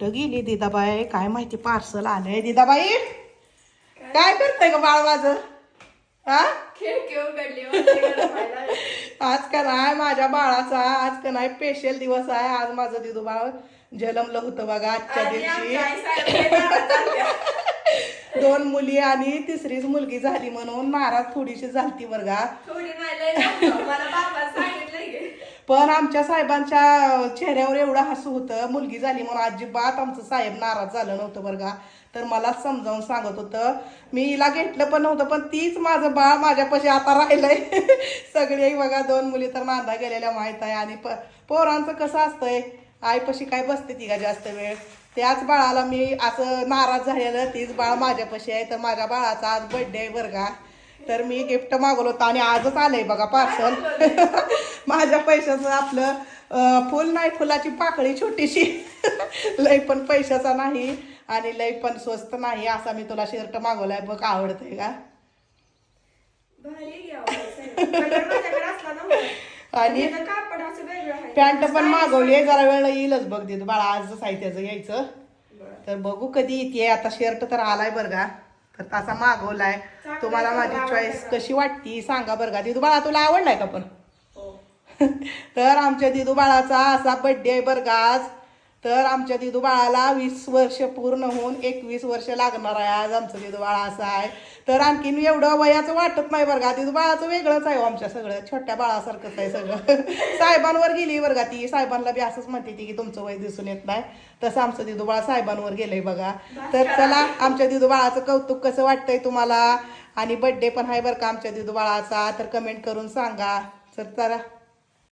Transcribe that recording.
कुठं गेली दिदाबाई काय माहिती पार्सल आलंय दिदाबाई काय करतय ग बाळ माझं हा आज का नाही माझ्या बाळाचा आज का नाही स्पेशल दिवस आहे आज माझं दिदू बाळ जन्मलं होतं बघा आजच्या दिवशी 2 मुली आणि तिसरीच मुलगी झाली म्हणून नाराज थोडीशी झालती बरं पण आमच्या साहेबांच्या चेहऱ्यावर एवढं हसू होतं मुलगी झाली म्हणून अजिबात आमचं साहेब नाराज झालं नव्हतं बरं तर मला समजावून सांगत होतं मी हिला घेतलं पण नव्हतं पण तीच माझं बाळ माझ्यापाशी आता राहिलंय सगळे बघा 2 मुली तर नांदा गेलेल्या माहित आहे आणि पोरांचं कसं असतंय आईपाशी काय बसते ती का जास्त वेळ त्याच बाळाला मी असं नाराज झालेलं तीच बाळ माझ्यापाशी आहे तर माझ्या बाळाचा आज बर्थडे आहे बरं का तर मी गिफ्ट मागवलं होतं आणि आजच आलंय बघा पार्सल माझ्या पैशाचं आपलं फुल नाही फुलाची पाकळी छोटीशी लय पण पैशाचा नाही आणि लय पण स्वस्त नाही असा मी तुला शर्ट मागवलाय बघ आवडतंय का आणि पॅन्ट पण मागवली जरा वेळ येईलच बघ दे बाळा आजच आहे त्याचं यायचं तर बघू कधी येते आता शर्ट तर आलाय बरं का तर तसा मागवलाय तुम्हाला माझी चॉईस कशी वाटती सांगा बरं का दिदू बाळा तुला आवडलाय का पण तर आमच्या दिदू बाळाचा असा बर्थडे आहे बरं का आज तर आमच्या दिदू बाळाला 20 वर्ष पूर्ण होऊन 21 वर्ष लागणार आहे आज आमचं दिदू बाळा असं आहे तर आणखीन एवढं वयाचं वाटत नाही बरं का दिदू बाळाचं वेगळंच आहे आमच्या सगळं छोट्या बाळासारखंच आहे सगळं साहेबांवर गेली बरं का ती साहेबांना बी असंच म्हणते ती की तुमचं वय दिसून येत नाही तसं आमचं दिदू बाळा साहेबांवर गेलंय बघा तर चला आमच्या दिदू बाळाचं कौतुक कसं वाटतंय तुम्हाला आणि बर्थडे पण आहे बरं का आमच्या दिदू बाळाचा तर कमेंट करून सांगा तर चला